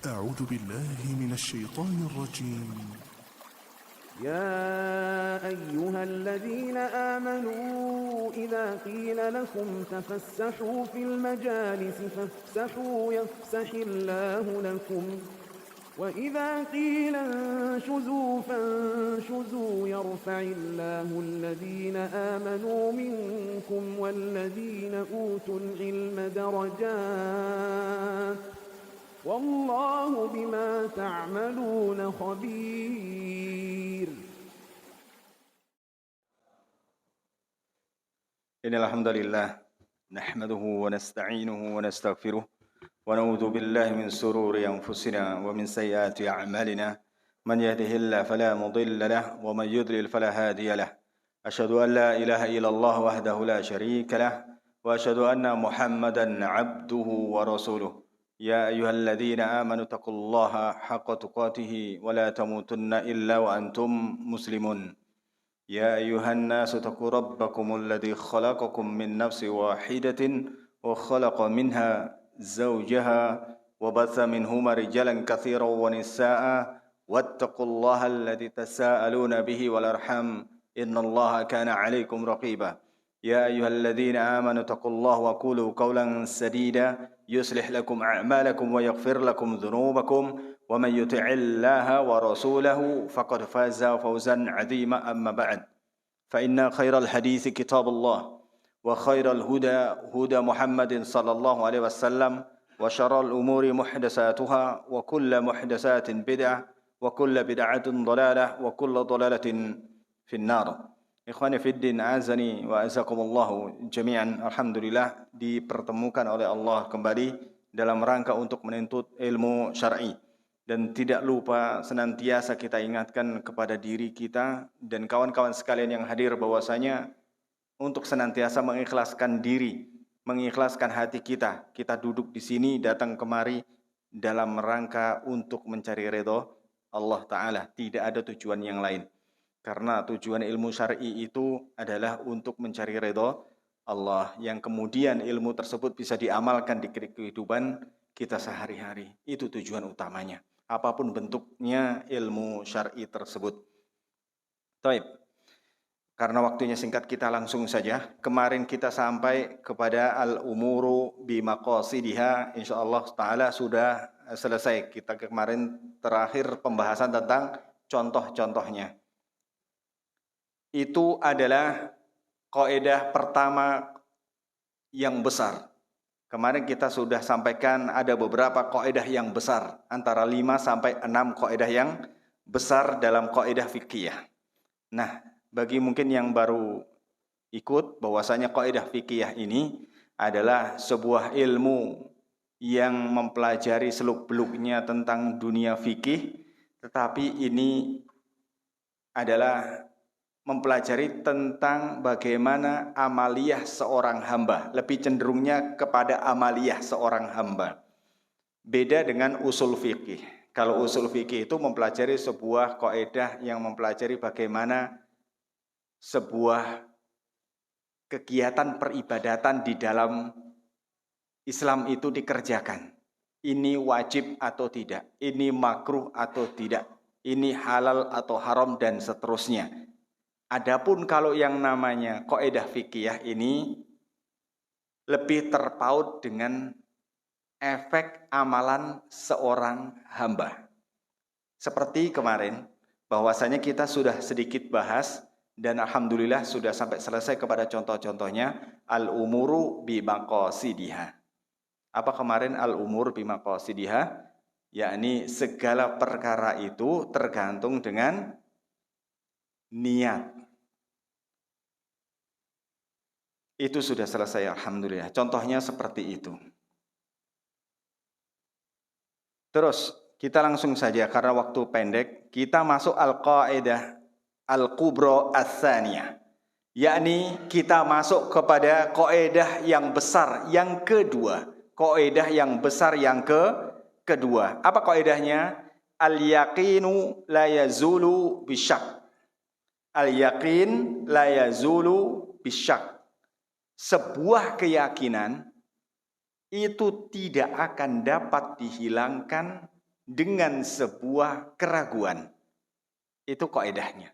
أعوذ بالله من الشيطان الرجيم. يا أيها الذين آمنوا إذا قيل لكم تفسحوا في المجالس فافسحوا يفسح الله لكم وإذا قيل انشزوا فانشزوا يرفع الله الذين آمنوا منكم والذين أوتوا العلم درجات والله بما تعملون خبير. إن الحمد لله نحمده ونستعينه ونستغفره ونعوذ بالله من شرور أنفسنا ومن سيئات أعمالنا من يهده الله فلا مضل له ومن يضلل فلا هادي له أشهد أن لا إله إلا الله وحده لا شريك له وأشهد أن محمدا عبده ورسوله يا أيها الذين آمنوا اتقوا الله حق تقاته ولا تموتن إلا وأنتم مسلمون يا أيها الناس اتقوا ربكم الذي خلقكم من نفس واحدة وخلق منها زوجها وبث منهما رجالا كثيرا ونساء واتقوا الله الذي تساءلون به والأرحام إن الله كان عليكم رقيبا يا أيها الذين آمنوا اتقوا الله وقولوا قولا سديدا يصلح لكم أعمالكم ويغفر لكم ذنوبكم ومن يطع الله ورسوله فقد فاز فوزا عظيما أما بعد فإن خير الحديث كتاب الله وخير الهدى هدى محمد صلى الله عليه وسلم وشر الأمور محدثاتها وكل محدثات بدعة وكل بدعة ضلالة وكل ضلالة في النار. Ikhwani fiddin azani wa azakumullahu jami'an. Alhamdulillah dipertemukan oleh Allah kembali dalam rangka untuk menuntut ilmu syar'i. Dan tidak lupa senantiasa kita ingatkan kepada diri kita dan kawan-kawan sekalian yang hadir bahwasanya untuk senantiasa mengikhlaskan diri, mengikhlaskan hati kita. Kita duduk di sini, datang kemari dalam rangka untuk mencari ridha Allah Ta'ala. Tidak ada tujuan yang lain. Karena tujuan ilmu syar'i itu adalah untuk mencari ridha Allah, yang kemudian ilmu tersebut bisa diamalkan di kehidupan kita sehari-hari. Itu tujuan utamanya. Apapun bentuknya ilmu syar'i tersebut. Taib. Karena waktunya singkat, kita langsung saja. Kemarin kita sampai kepada al-umuru bimaqasidiha. Insyaallah taala sudah selesai. Kita kemarin terakhir pembahasan tentang contoh-contohnya. Itu adalah kaidah pertama yang besar. Kemarin kita sudah sampaikan ada beberapa kaidah yang besar, antara 5 sampai 6 kaidah yang besar dalam kaidah fikih. Nah, bagi mungkin yang baru ikut, bahwasanya kaidah fikih ini adalah sebuah ilmu yang mempelajari seluk-beluknya tentang dunia fikih, tetapi ini adalah mempelajari tentang bagaimana amaliyah seorang hamba, lebih cenderungnya kepada amaliyah seorang hamba. Beda dengan usul fikih. Kalau usul fikih itu mempelajari sebuah kaidah yang mempelajari bagaimana sebuah kegiatan peribadatan di dalam Islam itu dikerjakan. Ini wajib atau tidak, ini makruh atau tidak, ini halal atau haram dan seterusnya. Adapun kalau yang namanya kaidah fikih ini lebih terpaut dengan efek amalan seorang hamba. Seperti kemarin, bahwasanya kita sudah sedikit bahas dan alhamdulillah sudah sampai selesai kepada contoh-contohnya al-umuru bimaqasidiha. Apa kemarin al-umur bimaqasidiha? Yakni segala perkara itu tergantung dengan niat. Itu sudah selesai alhamdulillah. Contohnya seperti itu. Terus kita langsung saja karena waktu pendek, kita masuk al-qaidah al-kubra ats-tsaniyah. Yakni kita masuk kepada kaidah yang besar yang kedua. Kaidah yang besar yang kedua. Apa kaidahnya? Al-yaqinu la yazulu bisyak. Al-yaqin la yazulu bisyak. Sebuah keyakinan itu tidak akan dapat dihilangkan dengan sebuah keraguan. Itu kaidahnya.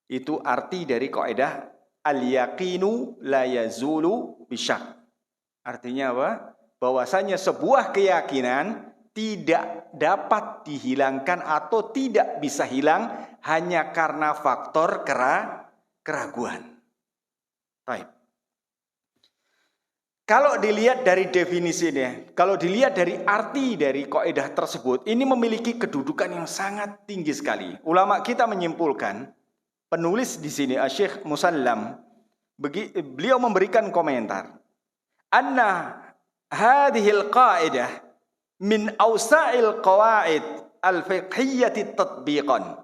Itu arti dari kaidah al-yaqinu la yazulu bisyak. Artinya apa? Bahwasanya sebuah keyakinan tidak dapat dihilangkan atau tidak bisa hilang hanya karena faktor keraguan. Baik. Kalau dilihat dari definisinya, kalau dilihat dari arti dari kaidah tersebut, ini memiliki kedudukan yang sangat tinggi sekali. Ulama kita menyimpulkan, penulis di sini Syekh Musallam, beliau memberikan komentar, anna hadhil qaidah min awsa'il qawaid al-fiqhiyyati tatbiqan.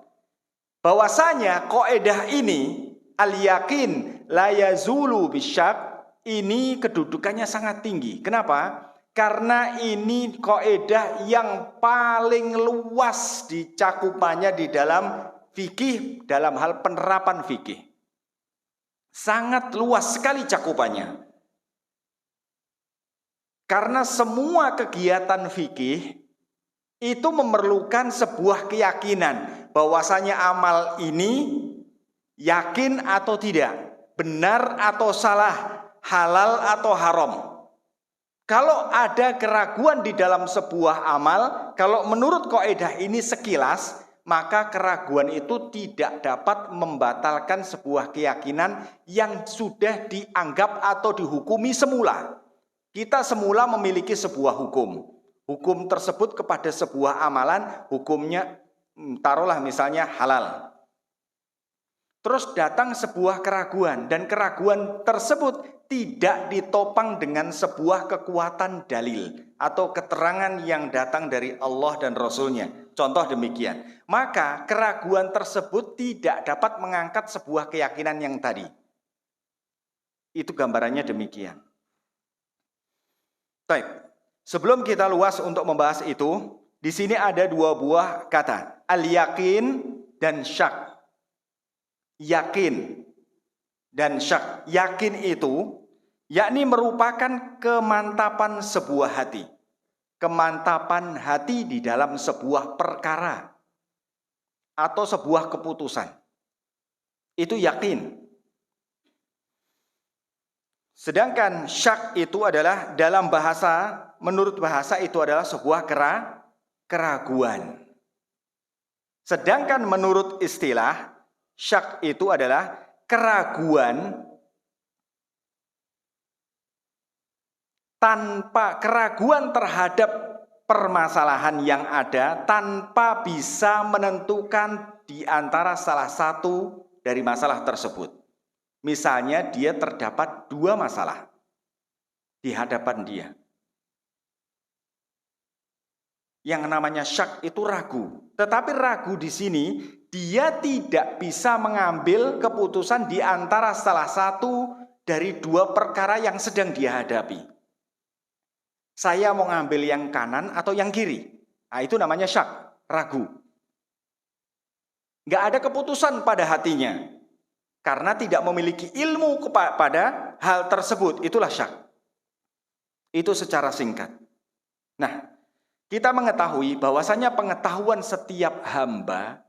Bahwasanya kaidah ini al-yaqin la yazulu bisyak, ini kedudukannya sangat tinggi. Kenapa? Karena ini kaidah yang paling luas dicakupannya di dalam fikih, dalam hal penerapan fikih. Sangat luas sekali cakupannya. Karena semua kegiatan fikih itu memerlukan sebuah keyakinan bahwasanya amal ini yakin atau tidak, benar atau salah, halal atau haram. Kalau ada keraguan di dalam sebuah amal, kalau menurut kaidah ini sekilas, maka keraguan itu tidak dapat membatalkan sebuah keyakinan yang sudah dianggap atau dihukumi semula. Kita semula memiliki sebuah hukum. Hukum tersebut kepada sebuah amalan, hukumnya taruhlah misalnya halal. Terus datang sebuah keraguan, dan keraguan tersebut tidak ditopang dengan sebuah kekuatan dalil atau keterangan yang datang dari Allah dan Rasulnya. Contoh demikian. Maka keraguan tersebut tidak dapat mengangkat sebuah keyakinan yang tadi. Itu gambarannya demikian. Baik. Sebelum kita luas untuk membahas itu, di sini ada dua buah kata, al-yakin dan syak. Yakin dan syak. Yakin itu yakni merupakan kemantapan sebuah hati. Kemantapan hati di dalam sebuah perkara atau sebuah keputusan. Itu yakin. Sedangkan syak itu adalah dalam bahasa, menurut bahasa itu adalah sebuah keraguan. Sedangkan menurut istilah, syak itu adalah keraguan terhadap permasalahan yang ada tanpa bisa menentukan di antara salah satu dari masalah tersebut. Misalnya dia terdapat dua masalah di hadapan dia. Yang namanya syak itu ragu. Tetapi ragu di sini dia tidak bisa mengambil keputusan di antara salah satu dari dua perkara yang sedang dia hadapi. Saya mau ngambil yang kanan atau yang kiri. Nah, itu namanya syak, ragu. Nggak ada keputusan pada hatinya. Karena tidak memiliki ilmu kepada hal tersebut. Itulah syak. Itu secara singkat. Nah, kita mengetahui bahwasanya pengetahuan setiap hamba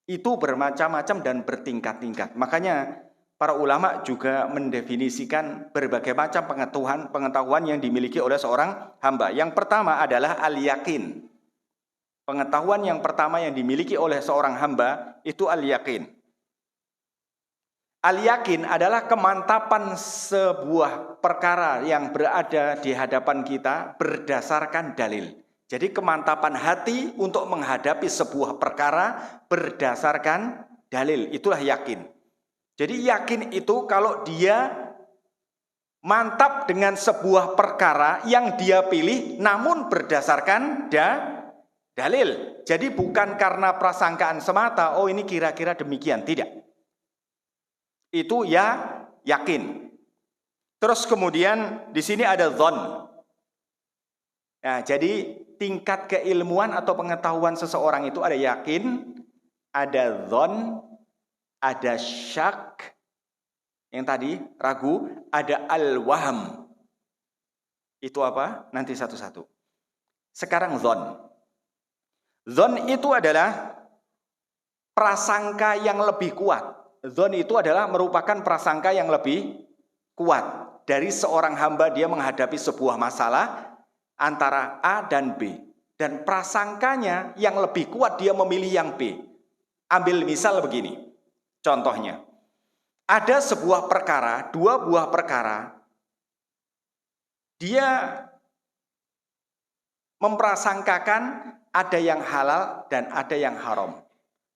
itu bermacam-macam dan bertingkat-tingkat. Makanya para ulama juga mendefinisikan berbagai macam pengetahuan yang dimiliki oleh seorang hamba. Yang pertama adalah al-yakin. Pengetahuan yang pertama yang dimiliki oleh seorang hamba itu al-yakin. Al-yakin adalah kemantapan sebuah perkara yang berada di hadapan kita berdasarkan dalil. Jadi kemantapan hati untuk menghadapi sebuah perkara berdasarkan dalil. Itulah yakin. Jadi yakin itu kalau dia mantap dengan sebuah perkara yang dia pilih namun berdasarkan dalil. Jadi bukan karena prasangkaan semata, oh ini kira-kira demikian. Tidak. Itu ya yakin. Terus kemudian di sini ada dzon. Nah, jadi tingkat keilmuan atau pengetahuan seseorang itu ada yakin, ada dzon, ada syak, yang tadi ragu, ada al-waham. Itu apa? Nanti satu-satu. Sekarang dzon. Dzon itu adalah prasangka yang lebih kuat. Dzon itu adalah merupakan prasangka yang lebih kuat dari seorang hamba dia menghadapi sebuah masalah antara A dan B. Dan prasangkanya yang lebih kuat dia memilih yang B. Ambil misal begini. Contohnya, ada sebuah perkara, dua buah perkara, dia memprasangkakan ada yang halal dan ada yang haram.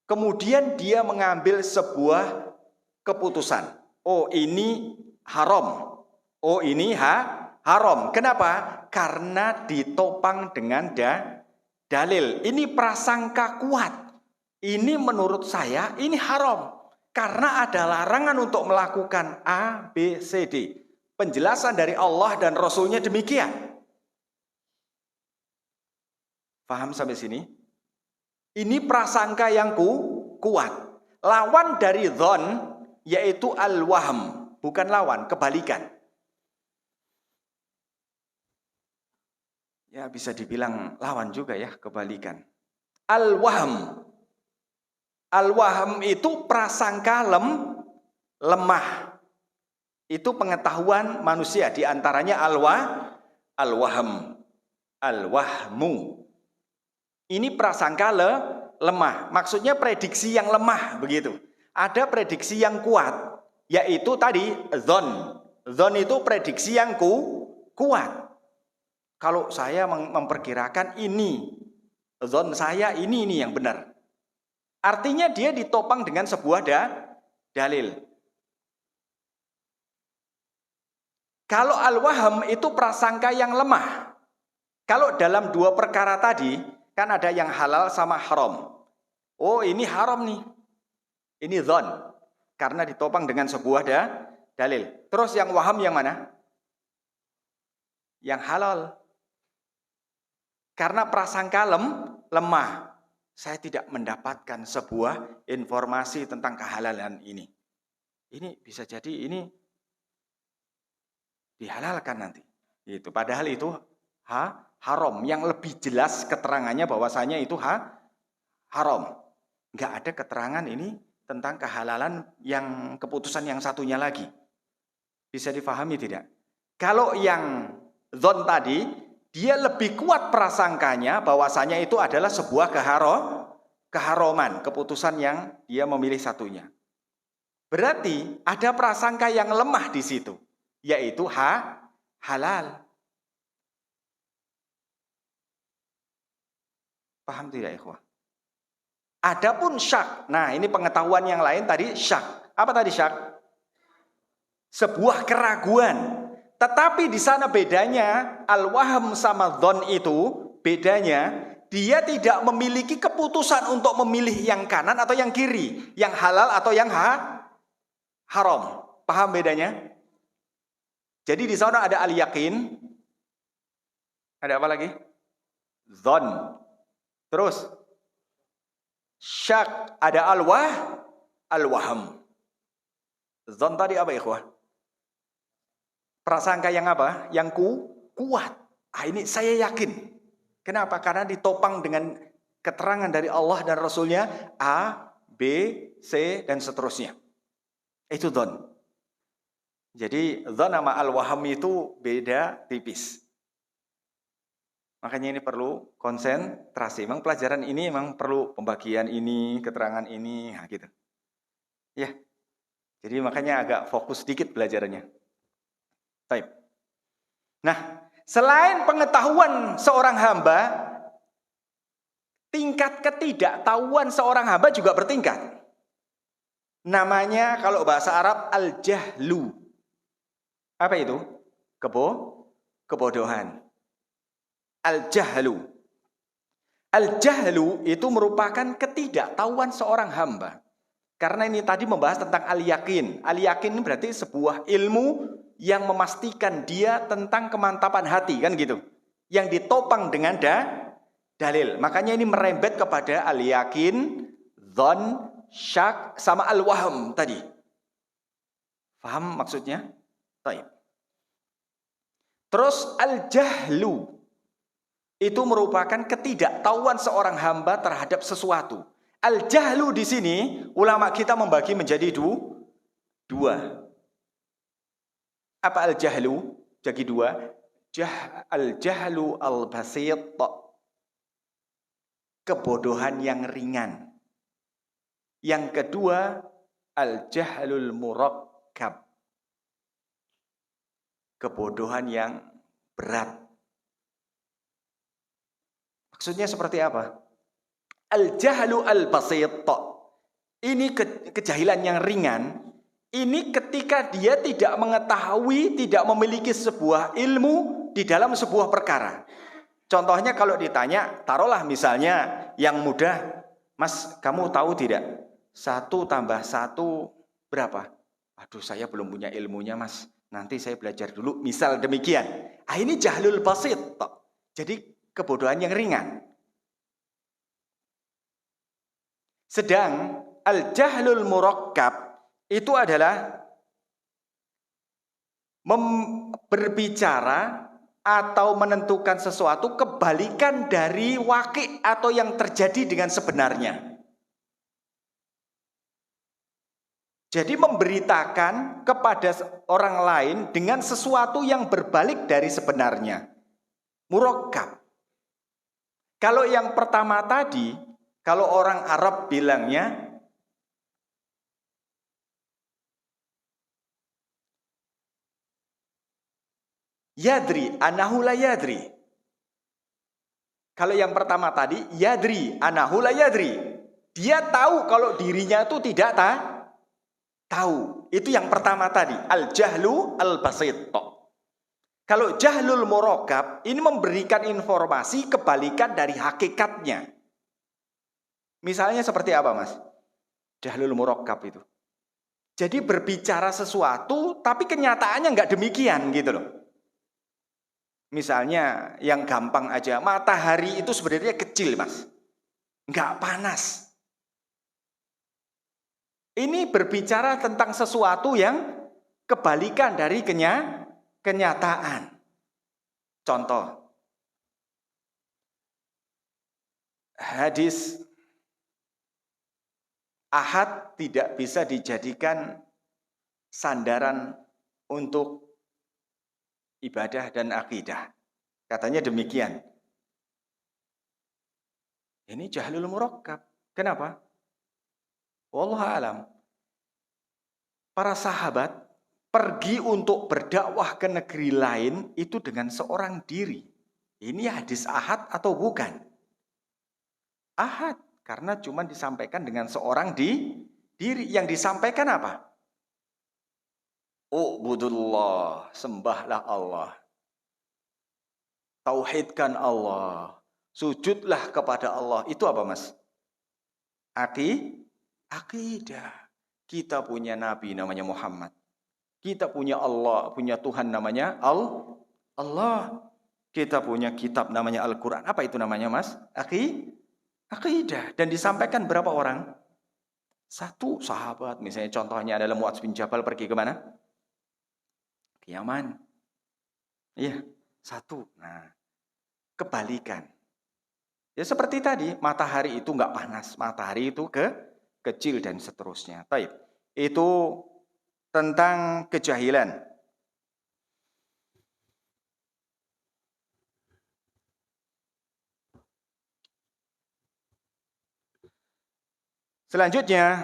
Kemudian dia mengambil sebuah keputusan. Oh, ini haram. Oh, ini haram. Kenapa? Karena ditopang dengan dalil. Ini prasangka kuat. Ini menurut saya ini haram. Karena ada larangan untuk melakukan A, B, C, D. Penjelasan dari Allah dan Rasulnya demikian. Paham sampai sini? Ini prasangka yang kuat. Lawan dari dzon yaitu al-wahm. Bukan lawan, kebalikan. Ya bisa dibilang lawan juga ya, kebalikan. Al-wahm. Al-wahm itu prasangka lemah. Itu pengetahuan manusia. Di antaranya al-wahm. Al-wahmu. Ini prasangka lemah. Maksudnya prediksi yang lemah begitu. Ada prediksi yang kuat, yaitu tadi dzon. Dzon itu prediksi yang kuat. Kalau saya memperkirakan ini, dzon saya ini yang benar. Artinya dia ditopang dengan sebuah dalil. Kalau al-wahm itu prasangka yang lemah. Kalau dalam dua perkara tadi, kan ada yang halal sama haram. Oh, ini haram nih. Ini dzon. Karena ditopang dengan sebuah dalil. Terus yang waham yang mana? Yang halal. Karena prasangka lemah. Saya tidak mendapatkan sebuah informasi tentang kehalalan ini. Ini bisa jadi ini dihalalkan nanti. Itu padahal itu haram. Yang lebih jelas keterangannya bahwasanya itu haram. Enggak ada keterangan ini tentang kehalalan yang keputusan yang satunya lagi. Bisa difahami tidak? Kalau yang dzon tadi, dia lebih kuat prasangkanya bahwasanya itu adalah sebuah keharaman, keputusan yang dia memilih satunya. Berarti ada prasangka yang lemah di situ, yaitu halal. Paham tidak, ikhwah? Adapun syak. Nah, ini pengetahuan yang lain tadi syak. Apa tadi syak? Sebuah keraguan. Tetapi di sana bedanya al-wahm sama dzon itu bedanya dia tidak memiliki keputusan untuk memilih yang kanan atau yang kiri, yang halal atau yang haram. Paham bedanya? Jadi di sana ada al-yakin. Ada apa lagi? Dzon. Terus syak, ada al-wahm. Dzon tadi apa, ikhwah? Prasangka yang apa? Yang kuat. Ini saya yakin. Kenapa? Karena ditopang dengan keterangan dari Allah dan Rasulnya A, B, C, dan seterusnya. Itu dzon. Jadi dzon sama al-wahm itu beda tipis. Makanya ini perlu konsentrasi. Memang pelajaran ini memang perlu pembagian ini, keterangan ini, gitu. Ya. Jadi makanya agak fokus sedikit belajarannya. Baik. Nah, selain pengetahuan seorang hamba, tingkat ketidaktahuan seorang hamba juga bertingkat. Namanya kalau bahasa Arab al-jahlu. Apa itu? Kebodohan. Al-jahlu. Al-jahlu itu merupakan ketidaktahuan seorang hamba. Karena ini tadi membahas tentang al-yakin. Al-yakin ini berarti sebuah ilmu yang memastikan dia tentang kemantapan hati, kan gitu. Yang ditopang dengan dalil. Makanya ini merembet kepada al-yakin, dzon, syak, sama al-wahm tadi. Paham maksudnya? Baik. Terus al-jahlu. itu merupakan ketidaktahuan seorang hamba terhadap sesuatu. Al-jahlu di sini ulama kita membagi menjadi dua. Apa al-jahlu? Jadi dua. Al-jahlu al-basit, kebodohan yang ringan. Yang kedua, al-jahlul murakkab, kebodohan yang berat. Maksudnya seperti apa? Al-jahlu al-basit, ini kejahilan yang ringan. Ini ketika dia tidak mengetahui, tidak memiliki sebuah ilmu di dalam sebuah perkara. Contohnya kalau ditanya, taruhlah misalnya yang mudah, Mas, kamu tahu tidak? 1 tambah 1 berapa? Aduh, saya belum punya ilmunya, Mas. Nanti saya belajar dulu. Misal demikian. Ini jahlul basit. Jadi kebodohan yang ringan. Sedang al-jahlul murakkab itu adalah berbicara atau menentukan sesuatu kebalikan dari waqi' atau yang terjadi dengan sebenarnya. Jadi memberitakan kepada orang lain dengan sesuatu yang berbalik dari sebenarnya. Murakkab. Kalau yang pertama tadi, kalau orang Arab bilangnya yadri anahu la yadri. Kalau yang pertama tadi yadri anahu la yadri. Dia tahu kalau dirinya itu tidak tahu. Itu yang pertama tadi, al-jahlu al-basit. Kalau jahlul murakkab ini memberikan informasi kebalikan dari hakikatnya. Misalnya seperti apa, Mas? Jahlul murakkab itu. Jadi berbicara sesuatu tapi kenyataannya enggak demikian gitu loh. Misalnya yang gampang aja, matahari itu sebenarnya kecil, Mas. Enggak panas. Ini berbicara tentang sesuatu yang kebalikan dari kenyataan. Contoh. Hadis ahad tidak bisa dijadikan sandaran untuk ibadah dan akidah. Katanya demikian. Ini jahlul murakkab. Kenapa? Wallahu a'lam. Para sahabat pergi untuk berdakwah ke negeri lain itu dengan seorang diri. Ini hadis ahad atau bukan? Ahad, karena cuma disampaikan dengan seorang diri. Yang disampaikan apa? Ubudullah, sembahlah Allah. Tauhidkan Allah. Sujudlah kepada Allah. Itu apa, Mas? Akidah. Kita punya Nabi namanya Muhammad. Kita punya Allah, punya Tuhan namanya Allah. Kita punya kitab namanya Al-Quran. Apa itu namanya, Mas? Akidah. Dan disampaikan berapa orang? 1 sahabat. Misalnya contohnya adalah Mu'adz bin Jabal pergi ke mana? Yaman. Iya, 1. Nah, kebalikan. Ya seperti tadi, matahari itu enggak panas, matahari itu kecil dan seterusnya. Baik. Itu tentang kejahilan. Selanjutnya,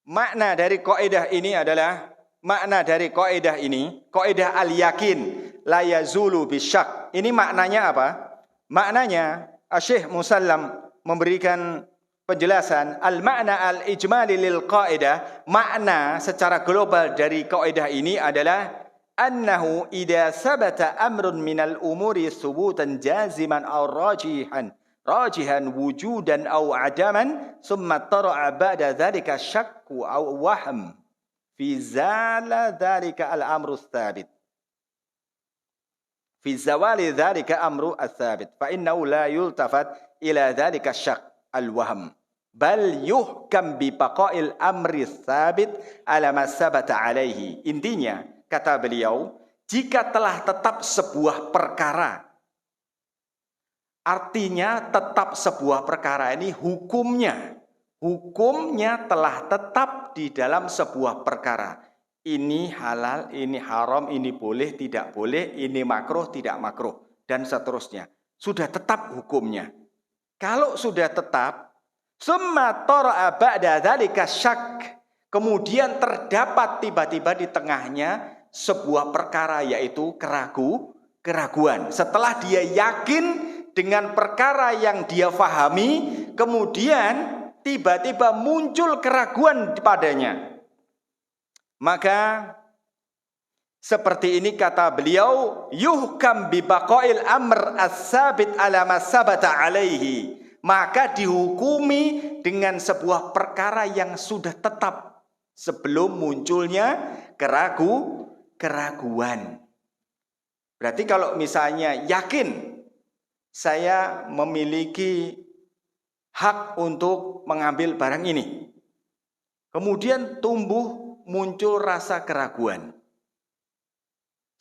makna dari kaidah ini adalah kaidah al-yakin la yazulu bisyak. Ini maknanya apa? Maknanya Syekh Musallam memberikan penjelasan al-makna al-ijmali lil kaidah. Makna secara global dari kaidah ini adalah annahu idza sabata amrun minal umuri thubutan jaziman aw rajihan wujudan aw adaman thumma tara'a ba'da dhalika syakku aw wahm fi zala dhalika al-amru thabit fi zawali dhalika amru thabit fa innahu la yultafat ila dhalika syak al-wahm bal yuhkam bi baqa'il amri thabit ala ma sabata alaihi. Intinya kata beliau, jika telah tetap sebuah perkara. Artinya tetap sebuah perkara ini hukumnya telah tetap di dalam sebuah perkara. Ini halal, ini haram, ini boleh, tidak boleh, ini makruh, tidak makruh, dan seterusnya. Sudah tetap hukumnya. Kalau sudah tetap, summa tara'a ba'da dzalika syak, kemudian terdapat tiba-tiba di tengahnya sebuah perkara, yaitu keraguan. Setelah dia yakin dengan perkara yang dia fahami, kemudian tiba-tiba muncul keraguan padanya. Maka seperti ini kata beliau, yuhkam bi baqail amr as-sabit ala ma sabata alaihi. Maka dihukumi dengan sebuah perkara yang sudah tetap sebelum munculnya keraguan. Berarti kalau misalnya yakin saya memiliki hak untuk mengambil barang ini, kemudian muncul rasa keraguan.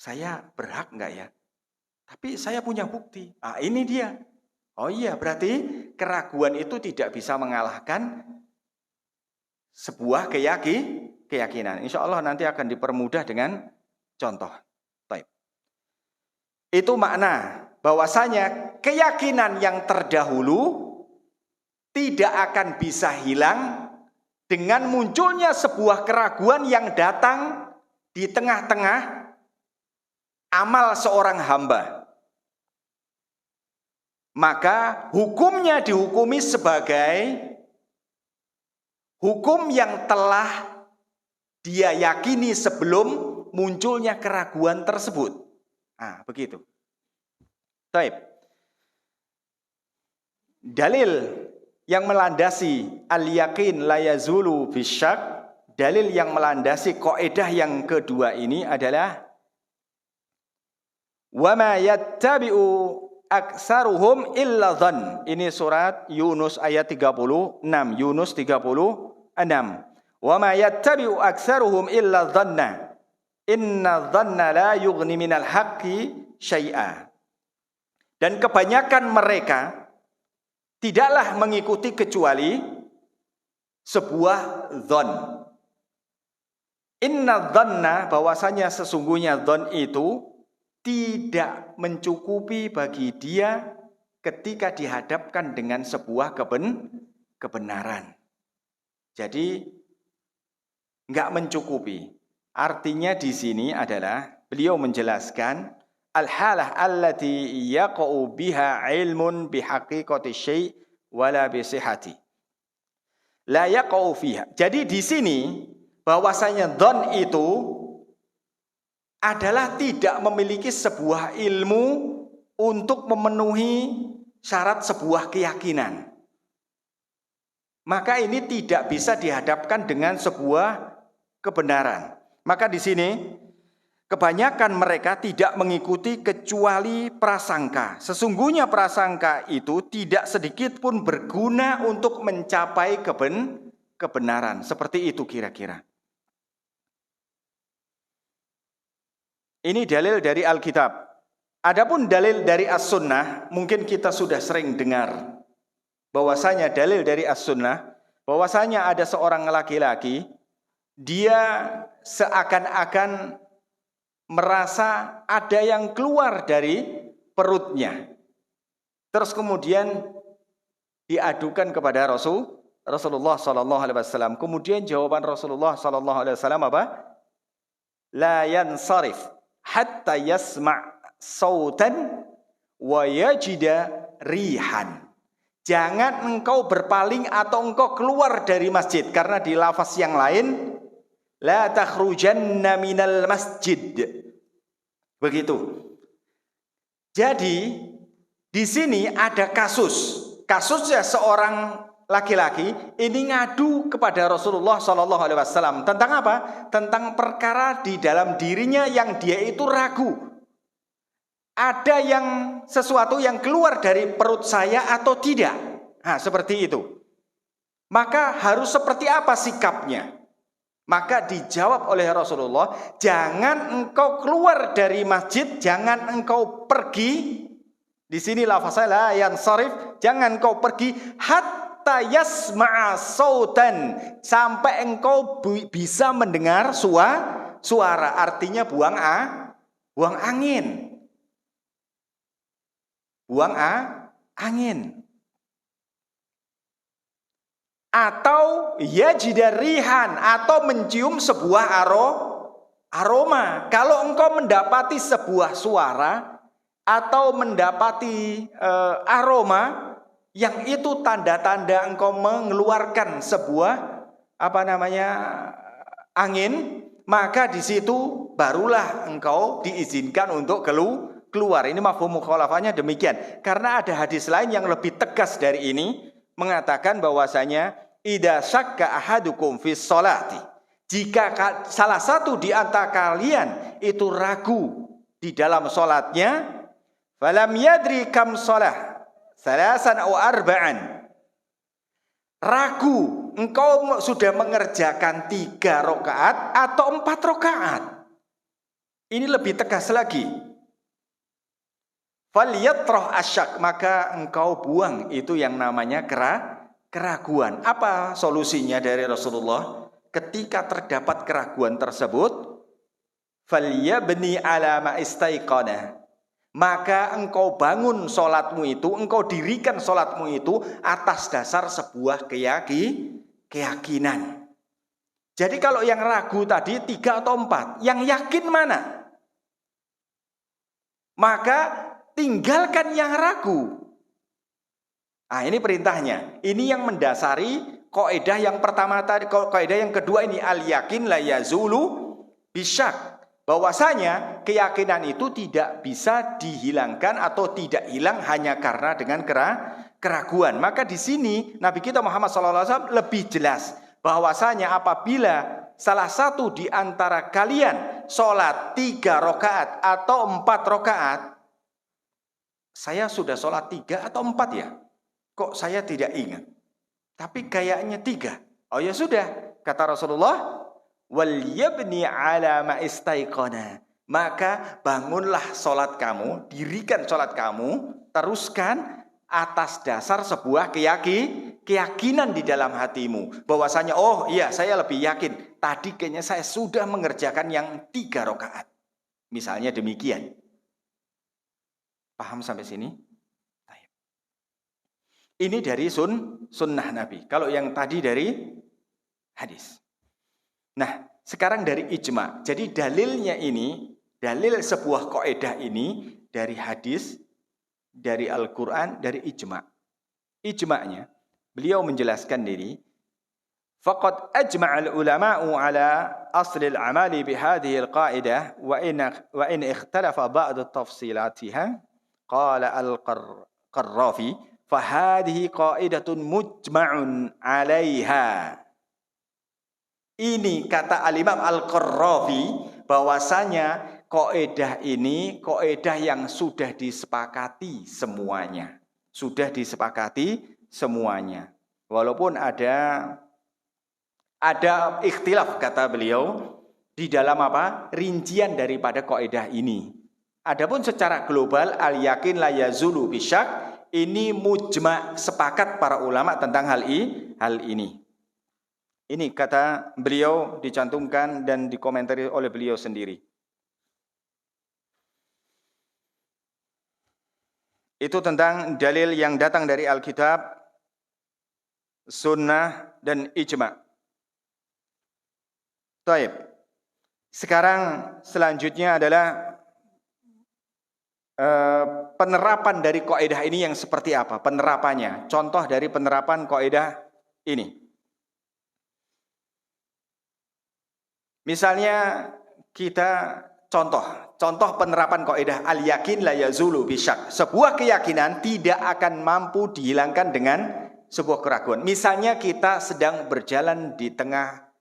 Saya berhak enggak ya? Tapi saya punya bukti. Ini dia. Oh iya, berarti keraguan itu tidak bisa mengalahkan sebuah keyakinan. Insya Allah nanti akan dipermudah dengan contoh. Baik. Itu makna bahwasanya keyakinan yang terdahulu tidak akan bisa hilang dengan munculnya sebuah keraguan yang datang di tengah-tengah amal seorang hamba. Maka hukumnya dihukumi sebagai hukum yang telah dia yakini sebelum munculnya keraguan tersebut. Begitu. Taib. Dalil yang melandasi al-yaqin la yazulu bisyak, dalil yang melandasi kaidah yang kedua ini adalah wa ma yattabi'u aksaruhum illa dhann. Ini surat Yunus ayat 36, Yunus 36. Wa ma yattabi'u aksaruhum illa dhanna. Inna dhanna la yughni minal haqqi syai'a. Dan kebanyakan mereka tidaklah mengikuti kecuali sebuah dhon. Inna dhanna, bahwasanya sesungguhnya dhon itu tidak mencukupi bagi dia ketika dihadapkan dengan sebuah kebenaran. Jadi enggak mencukupi. Artinya di sini adalah beliau menjelaskan al-halah allati yaqa'u biha ilmun bihaqiqati syai' wala bisihhati. La yaqa'u fiha. Jadi di sini bahwasanya dhon itu adalah tidak memiliki sebuah ilmu untuk memenuhi syarat sebuah keyakinan. Maka ini tidak bisa dihadapkan dengan sebuah kebenaran. Maka di sini kebanyakan mereka tidak mengikuti kecuali prasangka. Sesungguhnya prasangka itu tidak sedikit pun berguna untuk mencapai kebenaran. Seperti itu kira-kira. Ini dalil dari Alkitab. Adapun dalil dari As-Sunnah, mungkin kita sudah sering dengar bahwasanya dalil dari As-Sunnah, bahwasanya ada seorang laki-laki, dia seakan-akan merasa ada yang keluar dari perutnya. Terus kemudian diadukan kepada Rasulullah SAW. Kemudian jawaban Rasulullah SAW apa? La yansarif hatta yasma' sautan wa yajida rihan. Jangan engkau berpaling atau engkau keluar dari masjid, karena di lafaz yang lain la takhrujanna minal masjid. Begitu. Jadi di sini ada kasusnya seorang laki-laki ini ngadu kepada Rasulullah SAW tentang apa? Tentang perkara di dalam dirinya yang dia itu ragu. Ada yang sesuatu yang keluar dari perut saya atau tidak? Seperti itu. Maka harus seperti apa sikapnya? Maka dijawab oleh Rasulullah, jangan engkau keluar dari masjid, jangan engkau pergi. Di sini lafaznya la yansarif, jangan engkau pergi hatta yasma'a sautan, sampai engkau bisa mendengar suara. Artinya buang angin. Buang angin. Atau yajidarihan, atau mencium sebuah aroma. Kalau engkau mendapati sebuah suara atau mendapati aroma yang itu tanda-tanda engkau mengeluarkan sebuah angin, maka di situ barulah engkau diizinkan untuk keluar. Ini mafhum mukhalafahnya demikian. Karena ada hadis lain yang lebih tegas dari ini, mengatakan bahwasanya idza syakka ahadukum fis sholati, jika salah satu di antara kalian itu ragu di dalam salatnya, falam yadri kam shalah salasan aw arba'an, ragu engkau sudah mengerjakan 3 rakaat atau 4 rakaat. Ini lebih tegas lagi. Falyatrah asyak, maka engkau buang itu yang namanya keraguan. Apa solusinya dari Rasulullah? Ketika terdapat keraguan tersebut, falyabni ala ma istaiqana, maka engkau bangun sholatmu itu, engkau dirikan sholatmu itu atas dasar sebuah keyakinan. Jadi kalau yang ragu tadi 3 atau 4, yang yakin mana? Maka tinggalkan yang ragu. Nah, ini perintahnya. Ini yang mendasari kaidah yang pertama tadi. Kaidah yang kedua ini al-yakin la yazulu bisyak. Bahwasanya keyakinan itu tidak bisa dihilangkan atau tidak hilang hanya karena dengan keraguan. Maka di sini Nabi kita Muhammad SAW lebih jelas bahwasanya apabila salah satu di antara kalian sholat 3 rakaat atau 4 rakaat, saya sudah sholat 3 atau 4 ya? Kok saya tidak ingat? Tapi kayaknya 3. Oh ya sudah, kata Rasulullah, wal yabni ala ma istaiqana. Maka bangunlah sholat kamu, dirikan sholat kamu, teruskan atas dasar sebuah keyakinan di dalam hatimu. Bahwasanya, oh iya saya lebih yakin, tadi kayaknya saya sudah mengerjakan yang 3 rakaat. Misalnya demikian. Paham sampai sini? Ini dari sunnah Nabi. Kalau yang tadi dari hadis. Nah, sekarang dari ijma. Jadi dalilnya ini, dalil sebuah kaidah ini dari hadis, dari Al-Quran, dari ijma. Ijma'nya, beliau menjelaskan diri, faqad ajma'al ulama'u ala asli al-amali bihadhihi al-qa'idah wa in ikhtalafa ba'd tafsilatiha, qala al-Qarrafi, fahadhihi qaidatun mujma'un 'alaiha. Ini kata al-Imam Al-Qarrafi bahwasanya kaidah ini kaidah yang sudah disepakati semuanya. Sudah disepakati semuanya. Walaupun ada ikhtilaf kata beliau di dalam rincian daripada kaidah ini. Adapun secara global al-yakin la yazulu bisyak, ini mujma', sepakat para ulama tentang hal ini. Ini kata beliau dicantumkan dan dikomentari oleh beliau sendiri. Itu tentang dalil yang datang dari Alkitab, Sunnah, dan Ijma'. Taib. Sekarang selanjutnya adalah penerapan dari kaidah ini yang seperti apa? Penerapannya, contoh dari penerapan kaidah ini. Misalnya kita contoh penerapan kaidah al-yakin la yazulu bisyak. Sebuah keyakinan tidak akan mampu dihilangkan dengan sebuah keraguan. Misalnya kita sedang berjalan di tengah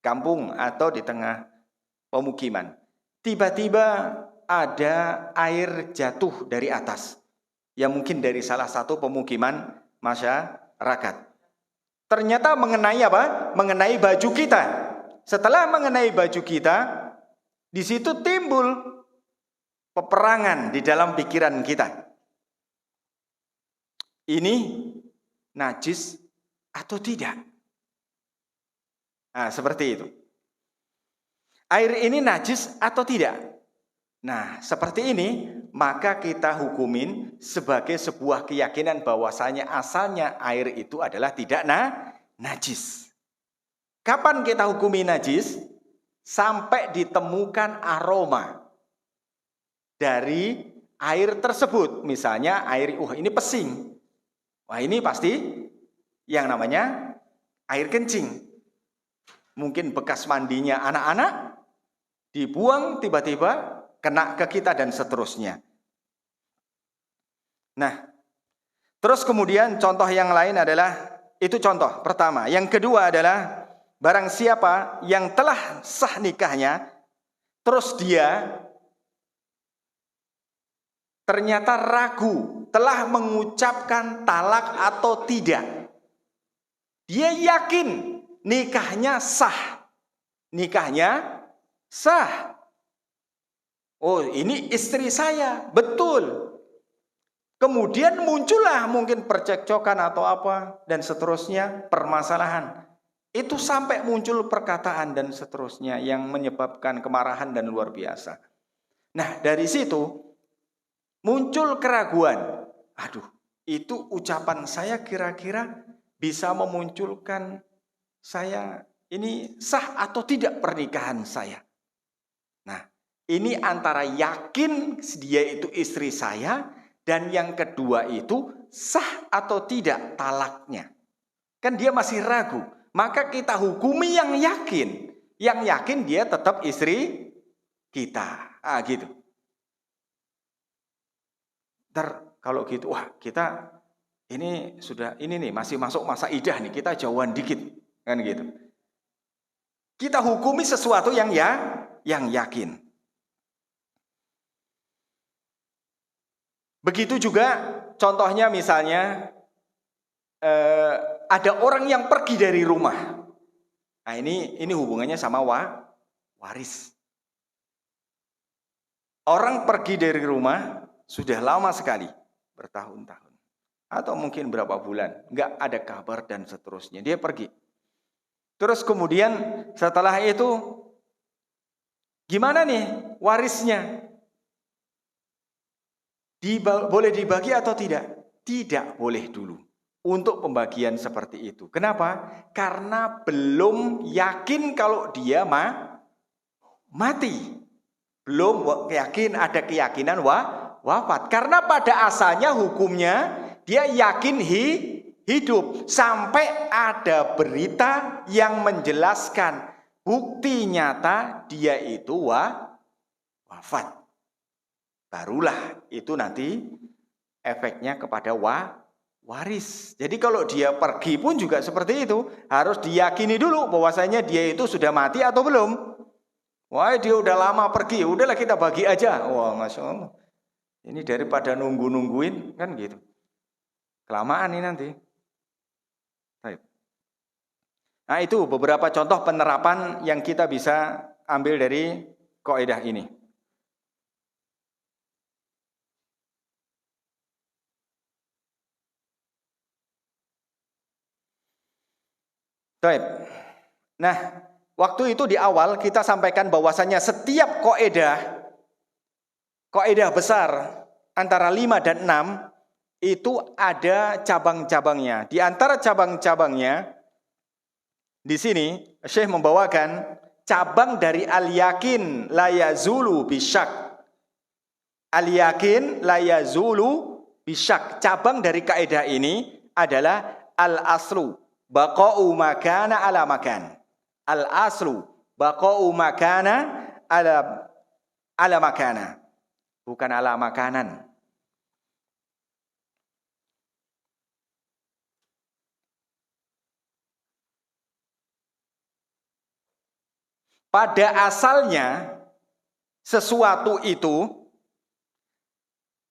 kampung atau di tengah pemukiman. Tiba-tiba ada air jatuh dari atas, yang mungkin dari salah satu pemukiman masyarakat. Ternyata mengenai Mengenai baju kita. setelah mengenai baju kita, di situ timbul peperangan di dalam pikiran kita. Ini najis atau tidak? Nah, seperti itu. Air ini najis atau tidak? Nah, seperti ini, maka kita hukumin sebagai sebuah keyakinan bahwasanya asalnya air itu adalah tidak najis. Kapan kita hukumi najis? Sampai ditemukan aroma dari air tersebut. Misalnya air, ini pesing. Wah, ini pasti yang namanya air kencing. Mungkin bekas mandinya anak-anak, dibuang tiba-tiba kena ke kita dan seterusnya. Nah, terus kemudian contoh yang lain adalah, itu contoh pertama. Yang kedua adalah, barang siapa yang telah sah nikahnya, terus dia ternyata ragu, telah mengucapkan talak atau tidak. Dia yakin nikahnya sah. Nikahnya sah. Oh, ini istri saya, betul. Kemudian muncullah mungkin percekcokan atau apa, dan seterusnya, permasalahan. Itu sampai muncul perkataan dan seterusnya yang menyebabkan kemarahan dan luar biasa. Nah, dari situ muncul keraguan. Aduh, itu ucapan saya kira-kira bisa memunculkan saya ini sah atau tidak pernikahan saya. Nah, ini antara yakin dia itu istri saya, dan yang kedua itu sah atau tidak talaknya. Kan dia masih ragu. Maka kita hukumi yang yakin. Yang yakin dia tetap istri kita. Gitu. Kalau gitu, wah kita ini sudah, ini nih masih masuk masa idah nih, kita jauhan dikit. Kan gitu. Kita hukumi sesuatu yang yakin. Begitu juga contohnya misalnya ada orang yang pergi dari rumah. Nah, ini hubungannya sama waris. Orang pergi dari rumah sudah lama sekali, bertahun-tahun. Atau mungkin berapa bulan, nggak ada kabar dan seterusnya. Dia pergi. Terus kemudian setelah itu, gimana nih warisnya? Boleh dibagi atau tidak? Tidak boleh dulu untuk pembagian seperti itu. Kenapa? Karena belum yakin kalau dia mati. Belum yakin, ada keyakinan wafat. Karena pada asalnya hukumnya dia yakin hidup. Sampai ada berita yang menjelaskan bukti nyata dia itu wafat. Barulah itu nanti efeknya kepada waris. Jadi kalau dia pergi pun juga seperti itu. Harus diyakini dulu bahwasanya dia itu sudah mati atau belum. Wah, dia udah lama pergi, udahlah kita bagi aja. Wah, Masya Allah. Ini daripada nungguin kan gitu. Kelamaan nih nanti. Nah, itu beberapa contoh penerapan yang kita bisa ambil dari kaidah ini. Nah, waktu itu di awal kita sampaikan bahwasanya setiap kaidah besar antara 5 dan 6 itu ada cabang-cabangnya. Di antara cabang-cabangnya di sini Syekh membawakan cabang dari al-yakin la yazulu bisyak. Al-yakin la yazulu bisyak. Cabang dari kaidah ini adalah al-aslu baqa'u makana ala makan. Al-aslu baqa'u makana ala makana. Bukan ala makanan. Pada asalnya sesuatu itu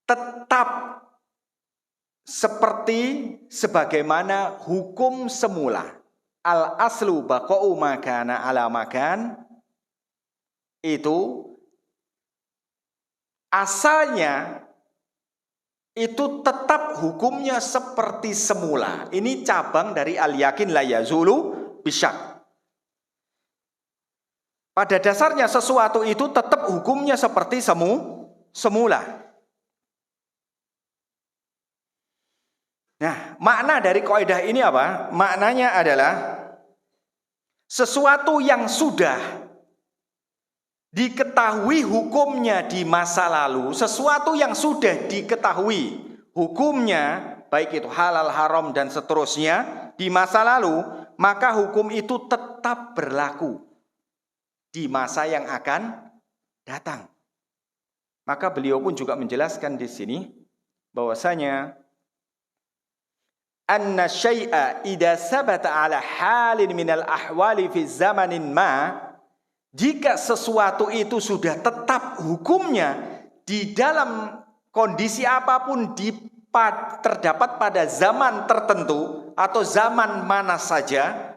tetap seperti sebagaimana hukum semula. al aslu baqa'u makana ala makan, itu asalnya itu tetap hukumnya seperti semula. Ini cabang dari al-yakin la yazulu bisyak. Pada dasarnya sesuatu itu tetap hukumnya seperti semula. Nah, makna dari kaidah ini apa? Maknanya adalah sesuatu yang sudah diketahui hukumnya di masa lalu, sesuatu yang sudah diketahui hukumnya, baik itu halal, haram, dan seterusnya di masa lalu, maka hukum itu tetap berlaku di masa yang akan datang. Maka beliau pun juga menjelaskan di sini bahwasanya anna syai'a idza sabata ala halin minal ahwali fi zamanin ma, jika sesuatu itu sudah tetap hukumnya di dalam kondisi apapun terdapat pada zaman tertentu atau zaman mana saja,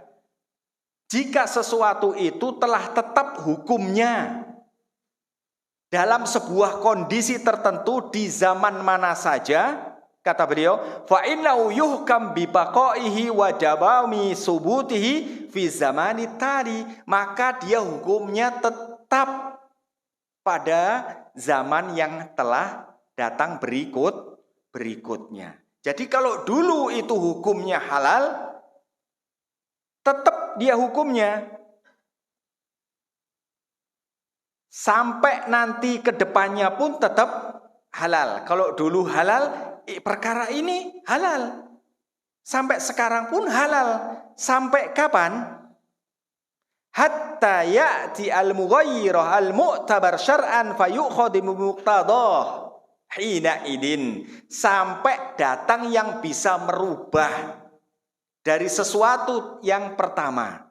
jika sesuatu itu telah tetap hukumnya dalam sebuah kondisi tertentu di zaman mana saja, kata beliau, fa innahu yuhkam bi baqaihi wa dawami subutihi fi zamani tali, maka dia hukumnya tetap pada zaman yang telah datang berikutnya. Jadi kalau dulu itu hukumnya halal, tetap dia hukumnya sampai nanti ke depannya pun tetap halal. Kalau dulu halal, perkara ini halal. Sampai sekarang pun halal. Sampai kapan? Hatta ya'ti al-mughayyirah al-mu'tabar syar'an fayu'khadhu bimuqtadah hina idin. Sampai datang yang bisa merubah dari sesuatu yang pertama.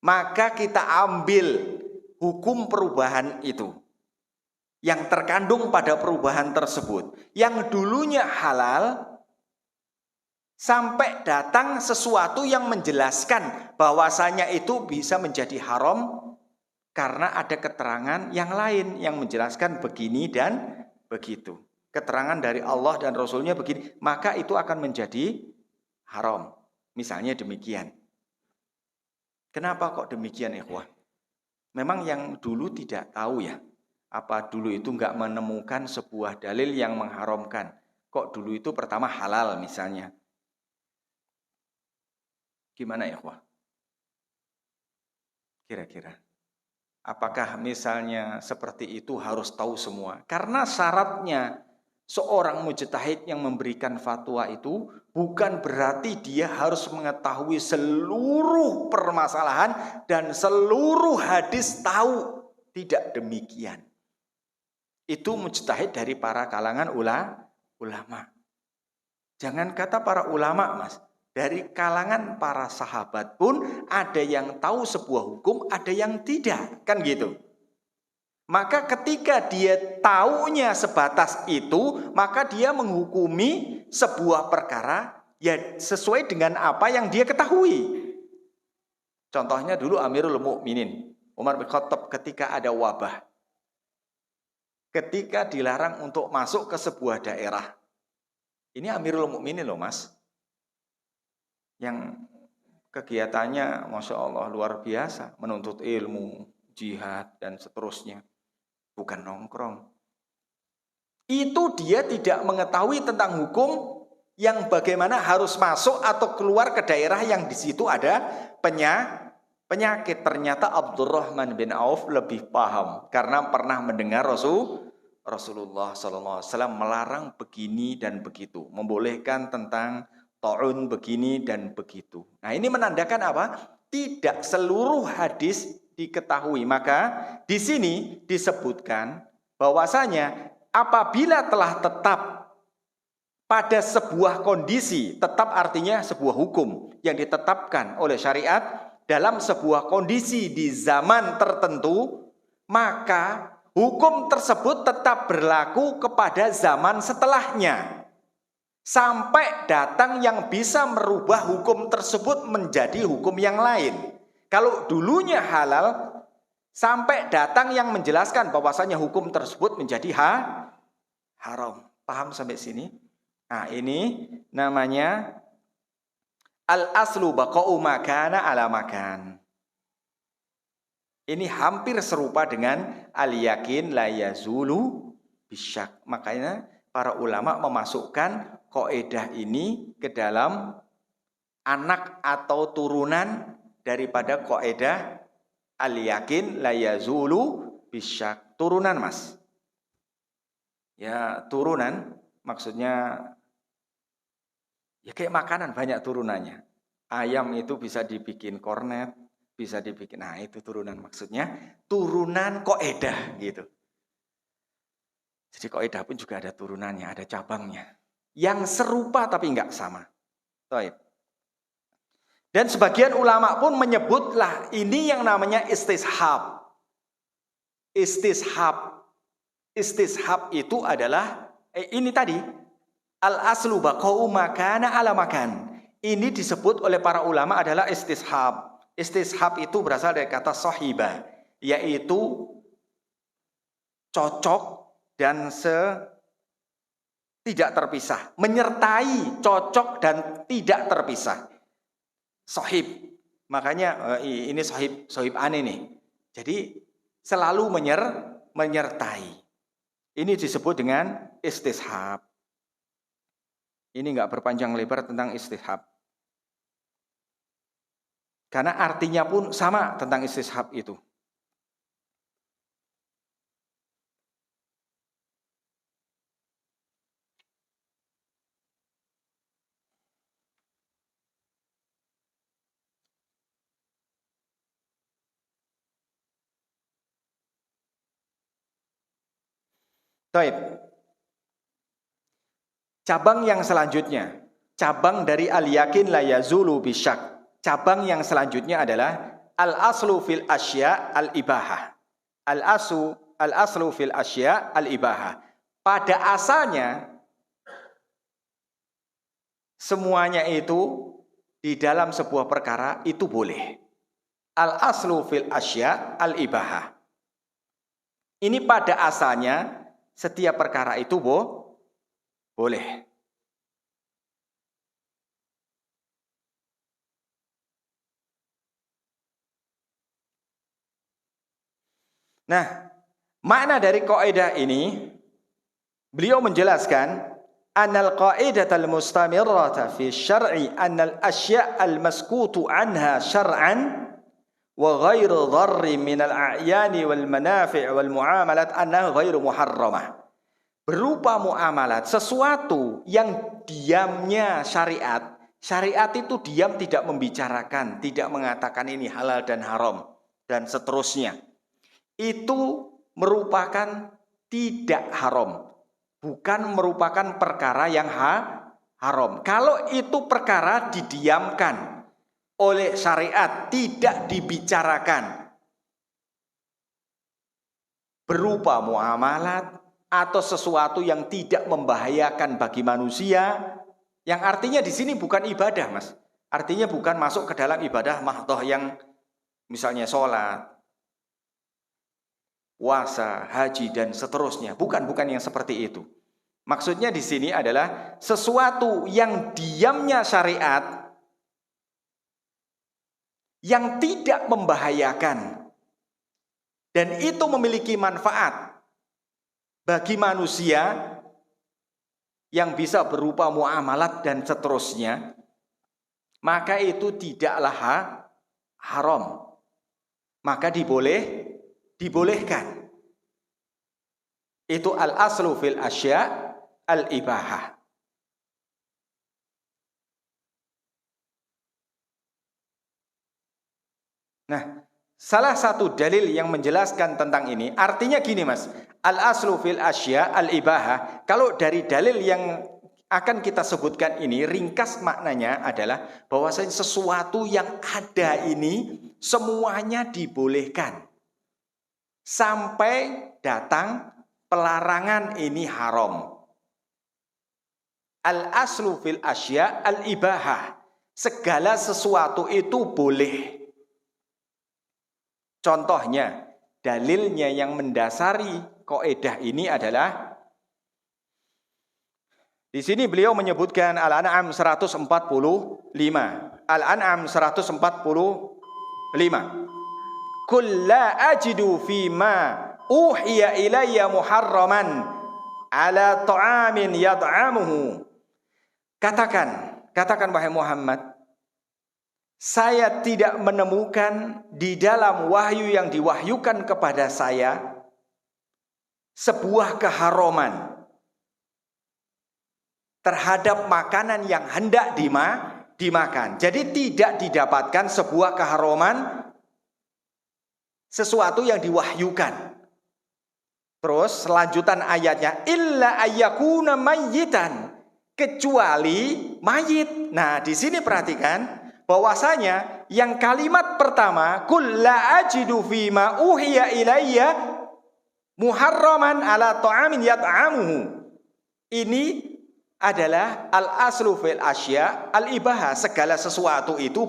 Maka kita ambil hukum perubahan itu yang terkandung pada perubahan tersebut, yang dulunya halal, sampai datang sesuatu yang menjelaskan bahwasanya itu bisa menjadi haram karena ada keterangan yang lain yang menjelaskan begini dan begitu. Keterangan dari Allah dan Rasulnya begini, maka itu akan menjadi haram. Misalnya demikian. Kenapa kok demikian, ikhwah? Memang yang dulu tidak tahu ya. Apa dulu itu enggak menemukan sebuah dalil yang mengharamkan? Kok dulu itu pertama halal misalnya? Gimana ya, ikhwah? Kira-kira. Apakah misalnya seperti itu harus tahu semua? Karena syaratnya seorang mujtahid yang memberikan fatwa itu bukan berarti dia harus mengetahui seluruh permasalahan dan seluruh hadis tahu. Tidak demikian. Itu mujtahid dari para kalangan ulama. Jangan kata para ulama, Mas. Dari kalangan para sahabat pun ada yang tahu sebuah hukum, ada yang tidak. Kan gitu. Maka ketika dia taunya sebatas itu, maka dia menghukumi sebuah perkara ya sesuai dengan apa yang dia ketahui. Contohnya dulu Amirul Mukminin Umar bin Khattab ketika ada wabah. Ketika dilarang untuk masuk ke sebuah daerah. Ini Amirul Mukminin loh, Mas. Yang kegiatannya Masya Allah luar biasa. Menuntut ilmu, jihad, dan seterusnya. Bukan nongkrong. Itu dia tidak mengetahui tentang hukum yang bagaimana harus masuk atau keluar ke daerah yang di situ ada penyakit. Ternyata Abdurrahman bin Auf lebih paham karena pernah mendengar Rasulullah SAW melarang begini dan begitu, membolehkan tentang ta'un begini dan begitu. Nah, ini menandakan apa? Tidak seluruh hadis diketahui. Maka di sini disebutkan bahwasanya apabila telah tetap pada sebuah kondisi, tetap artinya sebuah hukum yang ditetapkan oleh syariat dalam sebuah kondisi di zaman tertentu, maka hukum tersebut tetap berlaku kepada zaman setelahnya. sampai datang yang bisa merubah hukum tersebut menjadi hukum yang lain. Kalau dulunya halal, sampai datang yang menjelaskan bahwasanya hukum tersebut menjadi haram. Paham sampai sini? Nah, ini namanya al-aslu baqa'u makana ala makan. Ini hampir serupa dengan al-yakin la yazulu bisyak. Makanya para ulama memasukkan kaidah ini ke dalam anak atau turunan daripada kaidah al-yakin la yazulu bisyak. Turunan, Mas. Ya, turunan maksudnya ya kayak makanan banyak turunannya. Ayam itu bisa dibikin kornet, bisa dibikin, nah itu turunan maksudnya, turunan kaidah gitu. Jadi kaidah pun juga ada turunannya, ada cabangnya. Yang serupa tapi enggak sama. Baik. Dan sebagian ulama pun menyebutlah ini yang namanya istishab. Istishab. Istishab itu adalah, ini tadi, al-aslu baqa'u makana ala makan. Ini disebut oleh para ulama adalah istishab. Istishab itu berasal dari kata sahiba, yaitu cocok dan tidak terpisah, menyertai, cocok dan tidak terpisah. Sahib, makanya ini sahib aneh nih. Jadi selalu menyertai. Ini disebut dengan istishab. Ini enggak berpanjang lebar tentang istishab. Karena artinya pun sama tentang istishab itu. Baik. Cabang yang selanjutnya, cabang dari al-yakin la yazulu bisyak. Cabang yang selanjutnya adalah al-aslu fil asya al-ibahah. Al-aslu fil asya al-ibahah. Pada asalnya semuanya itu di dalam sebuah perkara itu boleh. Al-aslu fil asya al-ibahah. Ini pada asalnya setiap perkara itu boleh. Nah, makna dari kaidah ini, beliau menjelaskan annal qaidatal mustamirrata fi syar'i annal asya' al maskutu anha syar'an wa ghairu dharri min al a'yani wal manafi' wal muamalat annaha ghairu muharramah. Berupa muamalat, sesuatu yang diamnya syariat. Syariat itu diam, tidak membicarakan, tidak mengatakan ini halal dan haram dan seterusnya. Itu merupakan tidak haram, bukan merupakan perkara yang haram. Kalau itu perkara didiamkan oleh syariat, tidak dibicarakan, berupa muamalat atau sesuatu yang tidak membahayakan bagi manusia, yang artinya di sini bukan ibadah, Mas. Artinya bukan masuk ke dalam ibadah mahdhah yang misalnya sholat, puasa, haji dan seterusnya. Bukan yang seperti itu. Maksudnya di sini adalah sesuatu yang diamnya syariat yang tidak membahayakan dan itu memiliki manfaat bagi manusia yang bisa berupa muamalat dan seterusnya, maka itu tidaklah haram. Maka dibolehkan. Itu al-aslu fil asya' al-ibahah. Nah, salah satu dalil yang menjelaskan tentang ini, artinya gini, Mas. Al-aslu fil asya' al-ibahah. Kalau dari dalil yang akan kita sebutkan ini, ringkas maknanya adalah bahwasanya sesuatu yang ada ini semuanya dibolehkan. Sampai datang pelarangan ini haram. Al-aslu fil asya al-ibahah. Segala sesuatu itu boleh. Contohnya, dalilnya yang mendasari kaidah ini adalah di sini beliau menyebutkan Al-An'am 145. Al-An'am 145. Qul la ajidu fima uhiya ilayya muharraman ala ta'amin yad'amuhu. Katakan wahai Muhammad, saya tidak menemukan di dalam wahyu yang diwahyukan kepada saya sebuah keharaman terhadap makanan yang hendak dimakan. Jadi tidak didapatkan sebuah keharaman sesuatu yang diwahyukan. Terus selanjutan ayatnya, illa ayyakuna mayyitan, kecuali mayit. Nah, di sini perhatikan bahwasanya yang kalimat pertama, qul la ajidu fima uhiya ilayya muharraman ala ta'amin yat'amuhu. Ini adalah al-aslu fil asya al-ibahah. Segala sesuatu itu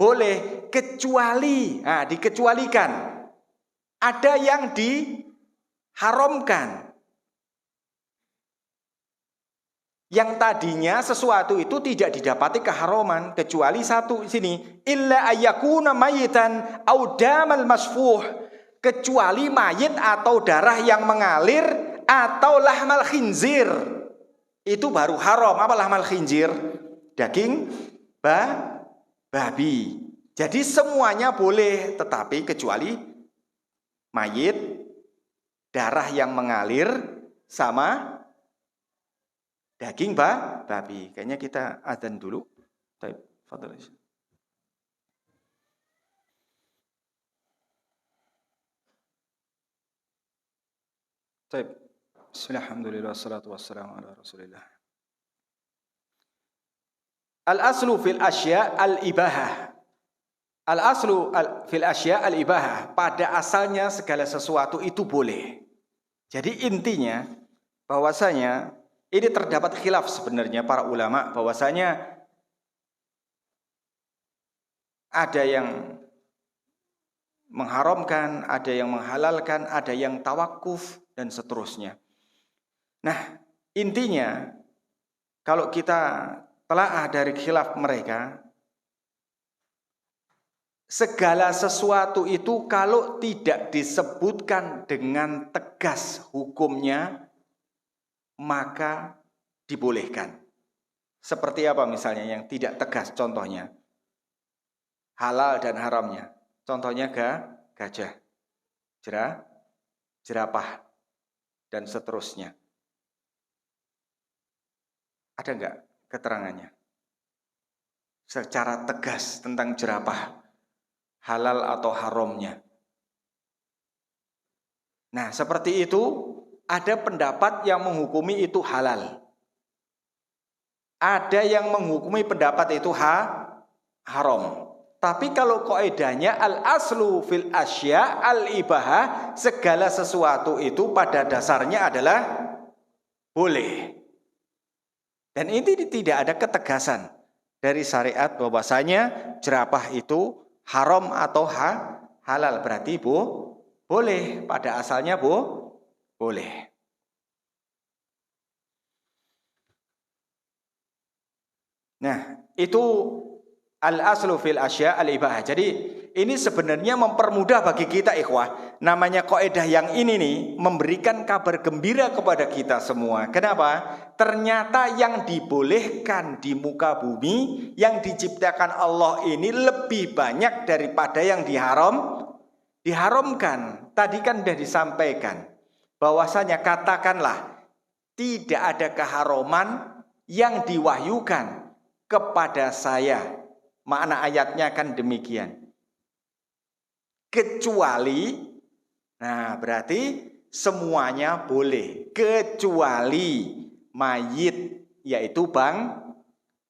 boleh kecuali, dikecualikan. Ada yang diharamkan. Yang tadinya sesuatu itu tidak didapati keharaman kecuali satu di sini, illa ayyakuna mayitan au damal masfuh, kecuali mayit atau darah yang mengalir atau lahmal khinzir. Itu baru haram. Apa lahmal khinzir? Daging babi. Jadi semuanya boleh, tetapi kecuali mayit, darah yang mengalir sama daging babi. Kayaknya kita adzan dulu. Baik, fadhil. Baik. Bismillahirrahmanirrahim. Wassalatu wassalamu ala Rasulillah. Al-aslu fil asya al-ibahah. Al-aslu fil asya al-ibahah. Pada asalnya segala sesuatu itu boleh. Jadi intinya bahwasanya ini terdapat khilaf sebenarnya para ulama, bahwasanya ada yang mengharamkan, ada yang menghalalkan, ada yang tawakuf dan seterusnya. Nah, intinya kalau kita telaah dari khilaf mereka, segala sesuatu itu kalau tidak disebutkan dengan tegas hukumnya, maka dibolehkan. Seperti apa misalnya yang tidak tegas contohnya? Halal dan haramnya. Contohnya gajah, jerapah, dan seterusnya. Ada enggak keterangannya? Secara tegas tentang jerapah, halal atau haramnya. Nah, seperti itu ada pendapat yang menghukumi itu halal. Ada yang menghukumi pendapat itu haram. Tapi kalau kaidahnya al-aslu fil asya al-ibahah, segala sesuatu itu pada dasarnya adalah boleh. Dan ini tidak ada ketegasan dari syariat bahwasanya jerapah itu haram atau halal. Berarti boleh, pada asalnya boleh. Nah, itu al-aslu fil asya al-ibahah. Jadi ini sebenarnya mempermudah bagi kita ikhwah. Namanya kaidah yang ini nih memberikan kabar gembira kepada kita semua. Kenapa? Ternyata yang dibolehkan di muka bumi, yang diciptakan Allah ini lebih banyak daripada yang diharamkan. Tadi kan sudah disampaikan bahwasanya katakanlah tidak ada keharaman yang diwahyukan kepada saya. Makna ayatnya kan demikian. Kecuali, nah berarti semuanya boleh. Kecuali mayit, yaitu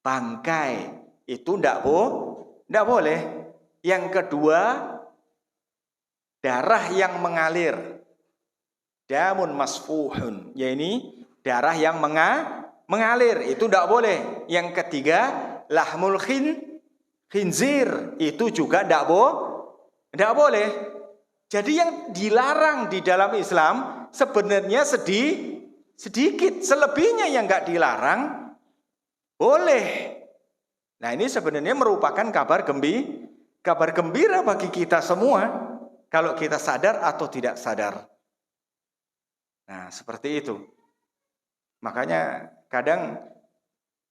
bangkai. Itu tidak boleh. Yang kedua, darah yang mengalir. Damun masfuhun. Ya ini darah yang mengalir, itu tidak boleh. Yang ketiga, lahmul khinzir, itu juga tidak boleh. Jadi yang dilarang di dalam Islam sebenarnya sedikit, selebihnya yang nggak dilarang boleh. Nah, ini sebenarnya merupakan kabar gembira bagi kita semua, kalau kita sadar atau tidak sadar. Nah, seperti itu. Makanya kadang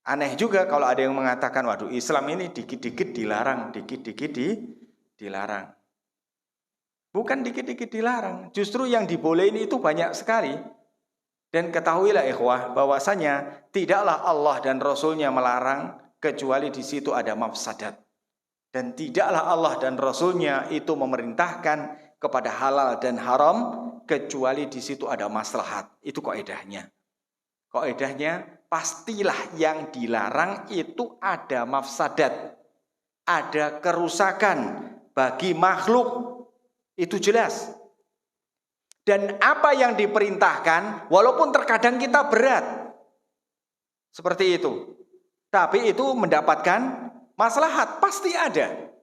aneh juga kalau ada yang mengatakan, waduh, Islam ini dikit-dikit dilarang, dikit-dikit dilarang. Bukan dikit-dikit dilarang, justru yang dibolehin itu banyak sekali. Dan ketahuilah ikhwah, bahwasanya tidaklah Allah dan Rasulnya melarang kecuali di situ ada mafsadat. Dan tidaklah Allah dan Rasulnya itu memerintahkan kepada halal dan haram kecuali di situ ada maslahat. Itu kaidahnya. Kaidahnya, pastilah yang dilarang itu ada mafsadat, ada kerusakan bagi makhluk. Itu jelas. Dan apa yang diperintahkan, walaupun terkadang kita berat, seperti itu, tapi itu mendapatkan maslahat, pasti ada.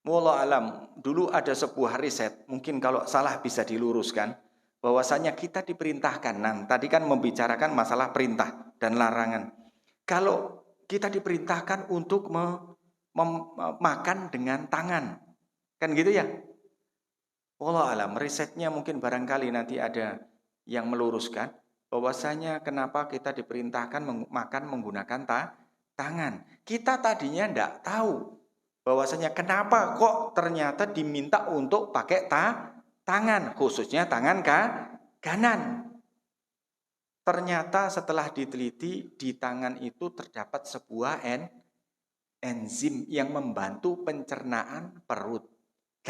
Wallahu alam, dulu ada sebuah riset, mungkin kalau salah bisa diluruskan, bahwasanya kita diperintahkan. Nah, tadi kan membicarakan masalah perintah dan larangan. Kalau kita diperintahkan untuk makan dengan tangan, kan gitu ya? Wallahu alam, risetnya mungkin barangkali nanti ada yang meluruskan bahwasanya kenapa kita diperintahkan makan menggunakan tangan. Kita tadinya tidak tahu bahwasanya kenapa kok ternyata diminta untuk pakai tangan, khususnya tangan kanan. Ternyata setelah diteliti, di tangan itu terdapat sebuah enzim yang membantu pencernaan perut.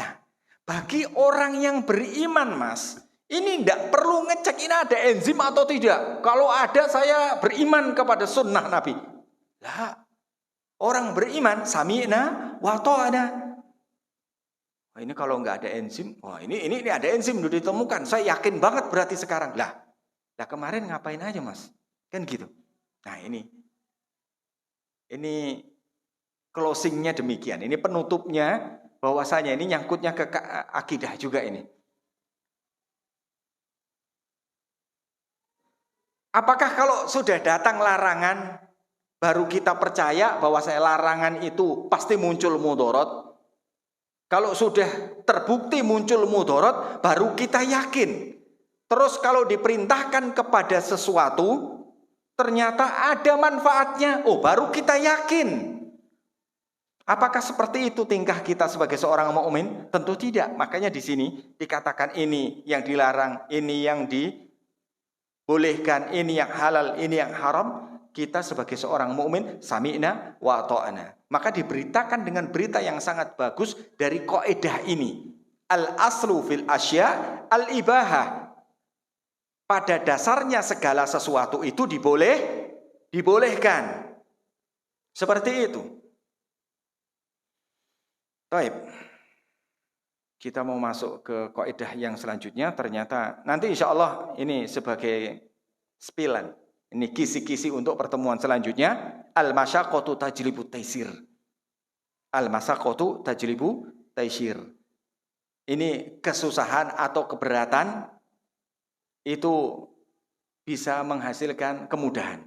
Nah, bagi orang yang beriman, Mas, ini tidak perlu ngecek ini ada enzim atau tidak. Kalau ada, saya beriman kepada sunnah Nabi. Lah, orang beriman, sami'na wa ta'ana. Wah, ini kalau nggak ada enzim, wah ini ada enzim udah ditemukan. Saya yakin banget berarti sekarang. Lah kemarin ngapain aja, Mas? Kan gitu. Nah, ini closingnya demikian. Ini penutupnya, bahwasanya ini nyangkutnya ke akidah juga ini. Apakah kalau sudah datang larangan baru kita percaya bahwa larangan itu pasti muncul mudorot? Kalau sudah terbukti muncul mudorot, baru kita yakin. Terus kalau diperintahkan kepada sesuatu, ternyata ada manfaatnya, baru kita yakin. Apakah seperti itu tingkah kita sebagai seorang mukmin? Tentu tidak. Makanya di sini dikatakan ini yang dilarang, ini yang dibolehkan, ini yang halal, ini yang haram. Kita sebagai seorang mukmin sami'na wa ta'ana. Maka diberitakan dengan berita yang sangat bagus dari kaidah ini. Al-aslu fil asya al-ibahah. Pada dasarnya segala sesuatu itu dibolehkan. Seperti itu. Baik. Kita mau masuk ke kaidah yang selanjutnya. Ternyata nanti insya Allah ini sebagai spilan. Ini kisi-kisi untuk pertemuan selanjutnya. Al-masyaqqatu tajlibu taisir. Al-masyaqqatu tajlibu taisir. Ini kesusahan atau keberatan itu bisa menghasilkan kemudahan.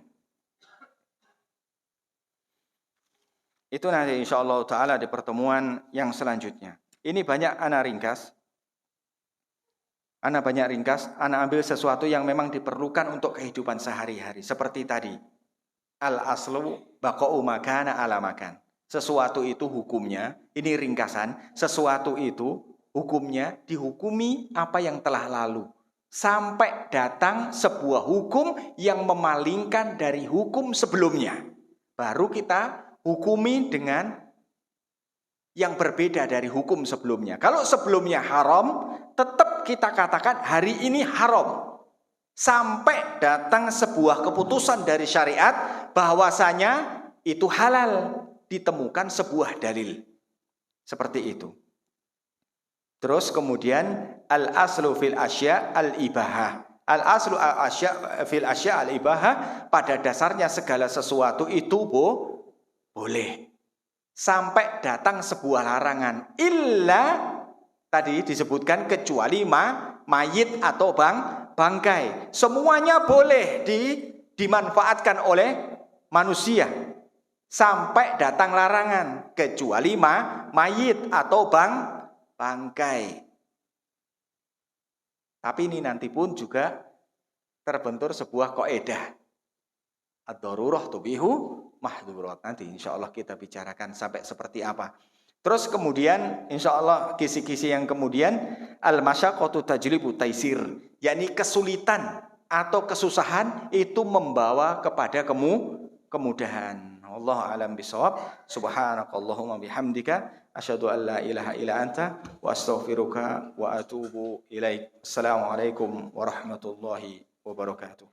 Itu nanti insyaallah ta'ala di pertemuan yang selanjutnya. Ini banyak ana ringkas. Ana ambil sesuatu yang memang diperlukan untuk kehidupan sehari-hari. Seperti tadi. Al-aslu baqa'u makana ala makan. Sesuatu itu hukumnya, ini ringkasan, sesuatu itu hukumnya dihukumi apa yang telah lalu. Sampai datang sebuah hukum yang memalingkan dari hukum sebelumnya. Baru kita hukumi dengan yang berbeda dari hukum sebelumnya. Kalau sebelumnya haram, tetap kita katakan hari ini haram. Sampai datang sebuah keputusan dari syariat bahwasanya itu halal. Ditemukan sebuah dalil. Seperti itu. Terus kemudian al-aslu fil asya al-ibahah. Al aslu fil asya al ibaha, pada dasarnya segala sesuatu itu boleh sampai datang sebuah larangan. Illa tadi disebutkan kecuali mayit atau bangkai. Semuanya boleh dimanfaatkan oleh manusia sampai datang larangan kecuali mayit atau bangkai. Tapi ini nanti pun juga terbentur sebuah kaidah. Ad-darurah tubihu mahdzurat. Nanti insya Allah kita bicarakan sampai seperti apa. Terus kemudian insya Allah kisi-kisi yang kemudian al-masyaqqatu tajlibu taisir, yakni kesulitan atau kesusahan itu membawa kepada kemudahan. Wallahu a'lam bishawab. Subhanakallahumma bihamdika asyhadu an la ilaha illa anta wa astaghfiruka wa atubu ilaik. Assalamualaikum warahmatullahi wabarakatuh.